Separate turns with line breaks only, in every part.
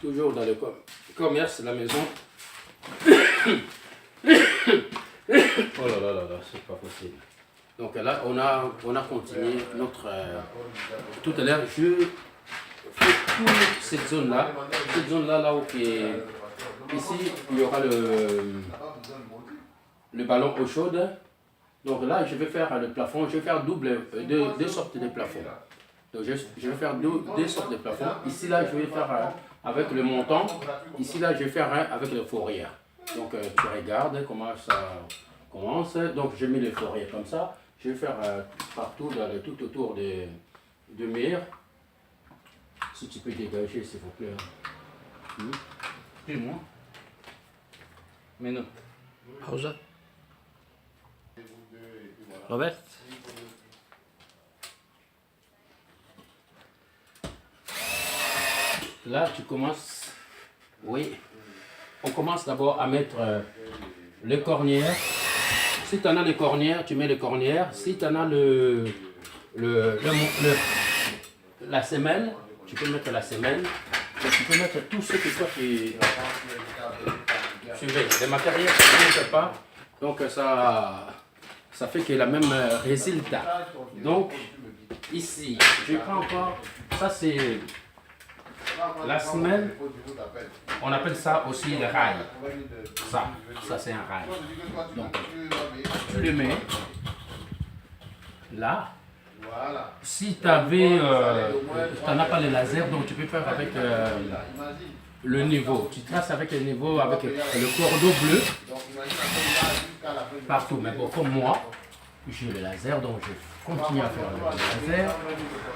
toujours dans le commerce de la maison. Oh là là là là, c'est pas possible. Donc là, on a continué notre... tout à l'heure, je fais toute cette zone-là. Cette zone-là, là où qui est... Ici, il y aura le ballon eau chaude. Donc là, je vais faire le plafond. Je vais faire deux sortes de plafonds. Donc je vais faire deux sortes de plafonds. Ici, là, je vais faire avec le montant. Ici, là, je vais faire avec le fourrière. Donc tu regardes comment ça commence. Donc je mets le fourrière comme ça. Je vais faire partout, tout autour de mur. Si tu peux dégager, s'il vous plaît. Dis-moi. Mais non.
Pausa. Robert.
Là, tu commences. Oui. On commence d'abord à mettre les cornières. Si tu en as les cornières, tu mets les cornières. Si tu en as la semelle, tu peux mettre la semelle. Et tu peux mettre tout ce que toi tu veux. Les matériels, tu ne sais pas. Donc ça fait qu'il y a le même résultat. Donc ici, je prends encore. Ça c'est la semelle. On appelle ça aussi le rail. Ça c'est un rail. Donc tu le mets là. Si tu n'en as pas le laser, donc tu peux faire avec le niveau. Tu traces avec le niveau, avec le cordeau bleu, partout. Mais bon, comme moi, j'ai le laser, donc je continue à faire le laser.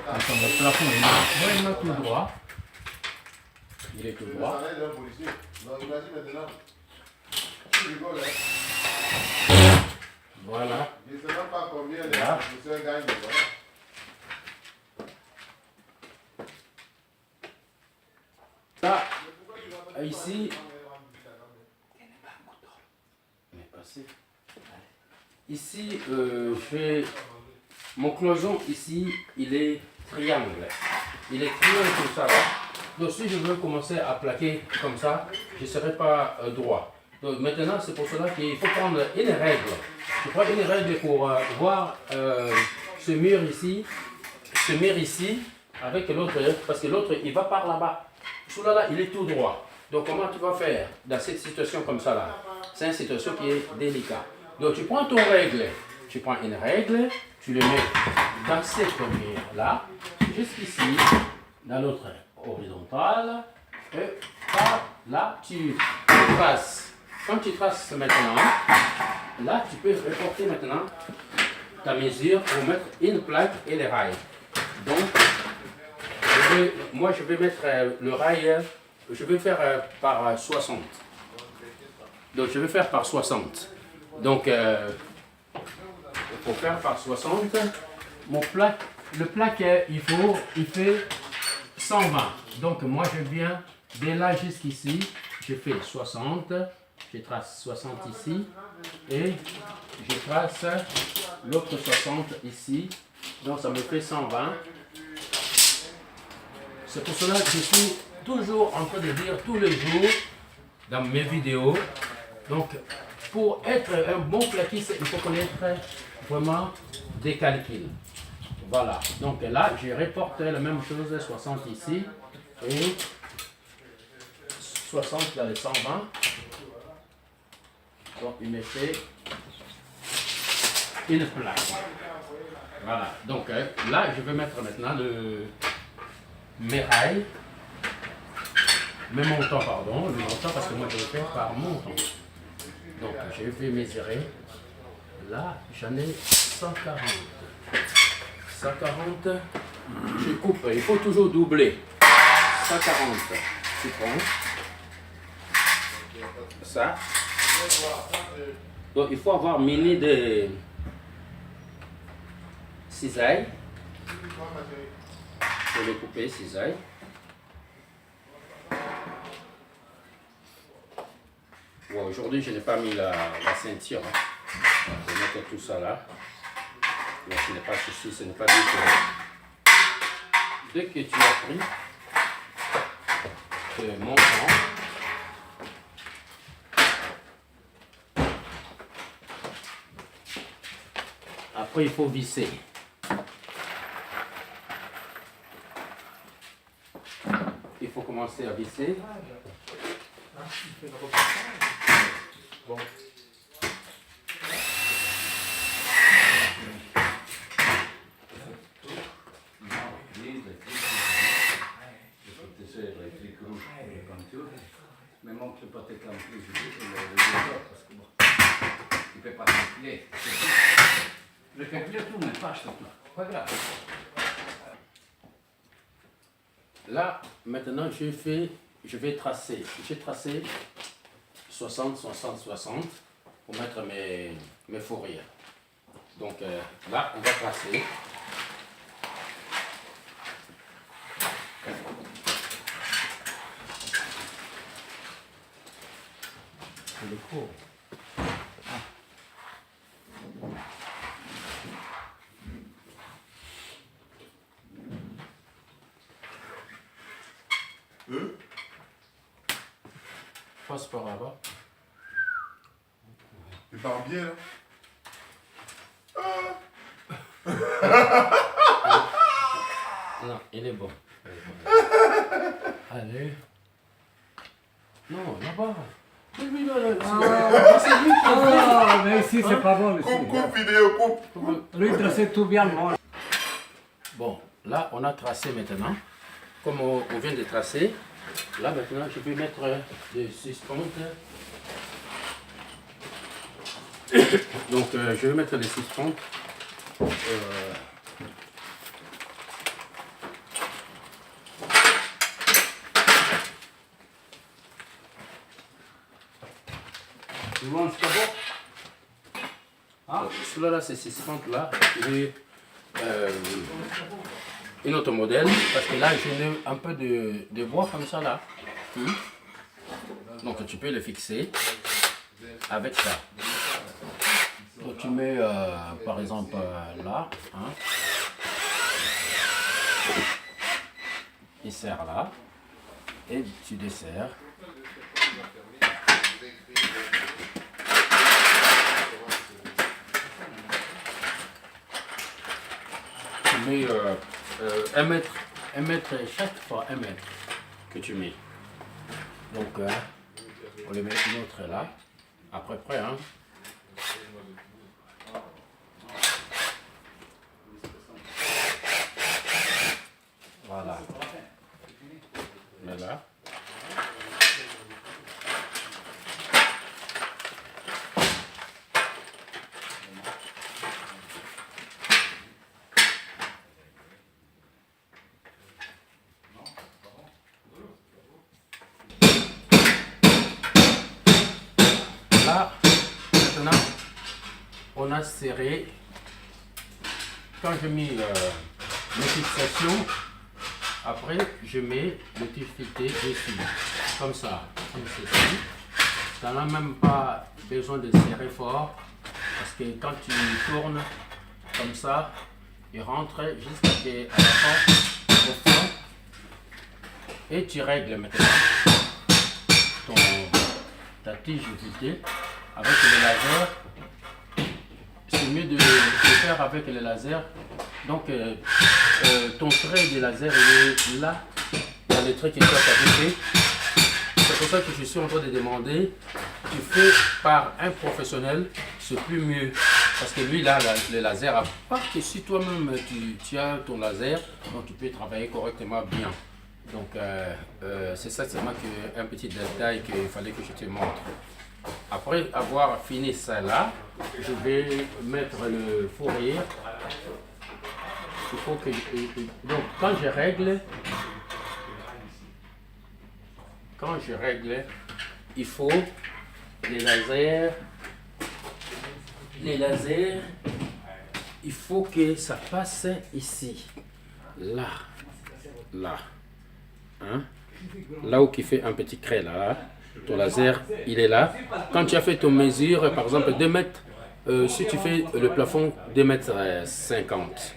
Comme ça, mon plafond est vraiment tout droit. Il est tout droit. Voilà. Là. Là, ici, ici, je fais mon cloison ici, il est triangle. Il est triangle comme ça. Là. Donc si je veux commencer à plaquer comme ça, je ne serai pas droit. Donc maintenant, c'est pour cela qu'il faut prendre une règle. Je prends une règle pour voir ce mur ici, avec l'autre, parce que l'autre, il va par là-bas. Celui-là, il est tout droit. Donc comment tu vas faire dans cette situation comme ça là? C'est une situation qui est délicate. Donc tu prends ton règle, tu prends une règle, tu le mets dans cette mur-là, jusqu'ici, dans l'autre horizontale, et par là, tu traces. Quand tu traces maintenant, là, tu peux reporter maintenant ta mesure pour mettre une plaque et les rails. Donc, moi, je vais mettre le rail, je vais faire par 60. Donc, je vais faire par 60. Donc, pour faire par 60, le plaque, il fait 120. Donc, moi, je viens de là jusqu'ici, je fais 60. Je trace 60 ici et je trace l'autre 60 ici. Donc ça me fait 120. C'est pour cela que je suis toujours en train de dire tous les jours dans mes vidéos. Donc pour être un bon plaquiste, il faut connaître vraiment des calculs. Voilà. Donc là, je reporte la même chose, 60 ici et 60 dans les 120. Donc, il me fait une plaque. Voilà. Donc, là, je vais mettre maintenant mes rails. Mes montants, pardon. Le montant, parce que moi, je vais faire par montant. Donc, je vais mesurer. Là, j'en ai 140. 140. Je coupe. Il faut toujours doubler. 140. Tu prends. Ça. Donc il faut avoir muni de cisailles. Je vais les couper, cisailles. Bon, aujourd'hui je n'ai pas mis la ceinture. Je vais mettre tout ça là. Mais ce n'est pas ceci, ce n'est pas du tout. Dès que tu as pris, ce montant. Après, il faut visser. Il faut commencer à visser. Bon.
Mais montre pas tes clés plus parce que bon, tu peux pas calculer. Je calcule tout, mais pas tout. Pas grave.
Là, maintenant, je vais tracer. J'ai tracé 60, 60, 60 pour mettre mes fourrières. Donc là, on va tracer. Le cours. Passe par là-bas.
Il parle bien, là.
Non, il est bon. Allez. Non, là-bas. Lui, là, c'est lui qui
Ah, mais ici, c'est pas bon. Ici.
Coupe, vidéo, coupe.
Lui, il traçait tout bien, moi.
Bon, là, on a tracé maintenant. Comme on vient de tracer, là, maintenant, je vais mettre des suspentes. Donc, je vais mettre les suspentes.
Tu vois ce que
Celui-là, c'est suspentes là. J'ai un autre modèle, parce que là, j'ai un peu de bois comme ça là. Donc, tu peux le fixer avec ça. Donc, tu mets, par exemple, là. Hein. Il serre là. Et tu desserres. Tu mets 1 mètre, chaque fois 1 mètre que tu mets. Donc, on le met une autre là, à peu près. Hein. Voilà. Mais là. Là, maintenant, on a serré. Quand je mets les fixations, après je mets le tifité dessus, comme ça, comme ceci. Tu n'en as même pas besoin de serrer fort, parce que quand tu tournes comme ça, il rentre jusqu'à la fin, au fond, et tu règles maintenant ta tige vitée avec le laser. C'est mieux de le faire avec le laser. Donc ton trait de laser il est là, dans le trait que tu as fabriqué. C'est pour ça que je suis en train de demander, tu fais par un professionnel, c'est plus mieux. Parce que lui là, le laser, à part que si toi-même tu as ton laser, donc tu peux travailler correctement bien. Donc c'est ça seulement un petit détail qu'il fallait que je te montre. Après avoir fini ça là, je vais mettre le fourrière. Il faut que donc quand je règle, il faut les lasers, il faut que ça passe ici, là, hein? Là où il fait un petit cré là, ton laser il est là. Quand tu as fait ton mesure, par exemple 2 mètres, si tu fais le plafond 2 mètres 50,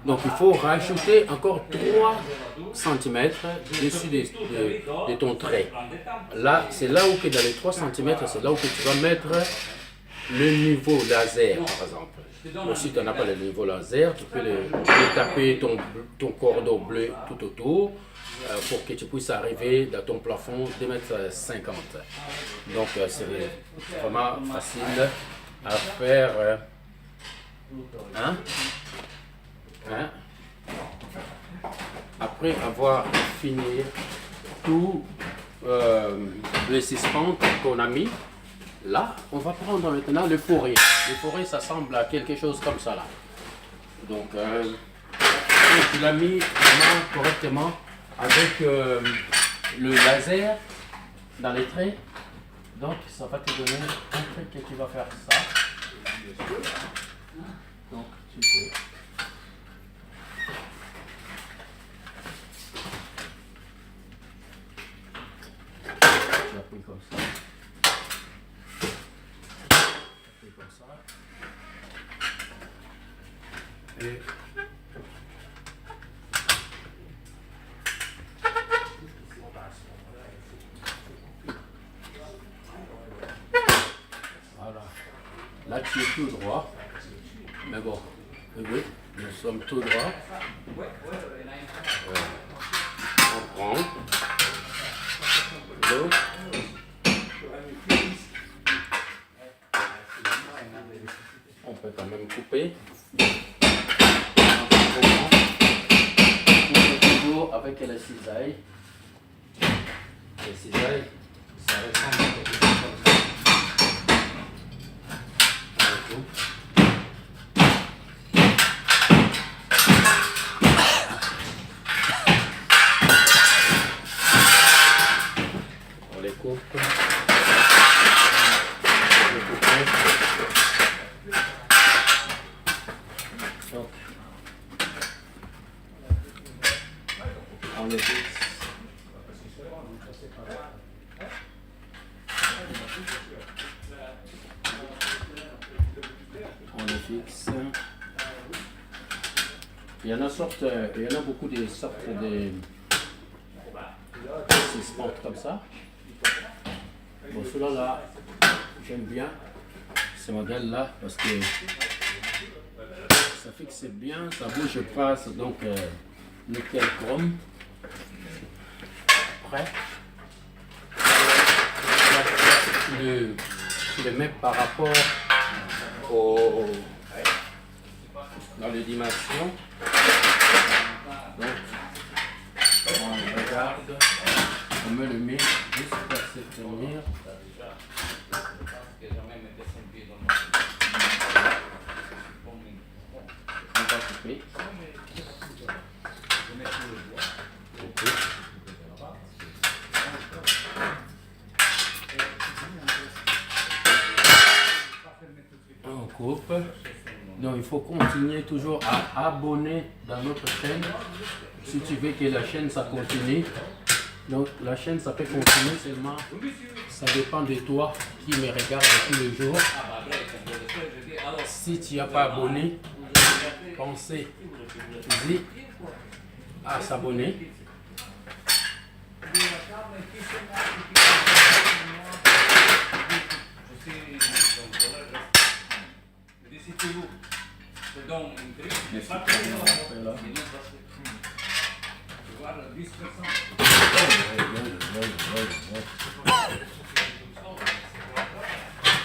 Donc il faut rajouter encore 3 cm dessus de ton trait. Là, c'est là où que dans les 3 cm, c'est là où que tu vas mettre le niveau laser, par exemple. Donc, si tu n'en as pas le niveau laser, tu peux le taper ton cordon bleu tout autour pour que tu puisses arriver dans ton plafond de 2,50 m. Donc c'est vraiment facile à faire. Après avoir fini tout les 6 pentes qu'on a mis, là, on va prendre maintenant le forêt. Le forêt, ça semble à quelque chose comme ça là. Donc, tu l'as mis vraiment correctement avec le laser dans les traits. Donc, ça va te donner un truc que tu vas faire ça. Donc, tu peux. Tu appuies comme ça. Comme ça. Et voilà. Là tu es tout droit. Mais bon, oui, nous sommes tout droit. On prend l'eau. On peut quand même couper. Coupe toujours avec la cisaille. Les cisailles, ça ressemble à quelque chose comme ça. On coupe. On les coupe. On les fixe. On les fixe. Il y en a beaucoup de sortes de pentes comme ça. Bon, celui-là, là, j'aime bien ce modèle-là parce que ça fixe bien, ça bouge pas, donc nickel chrome. Après, tu le mets par rapport dans les dimensions. Donc, on regarde, on me le met jusqu'à se tenir. On va couper. On coupe. Donc il faut continuer toujours à abonner dans notre chaîne. Si tu veux que la chaîne ça continue. Donc la chaîne ça peut continuer seulement. Ça dépend de toi qui me regarde tous les jours. Si tu n'as pas abonné, pensez à s'abonner. Voilà.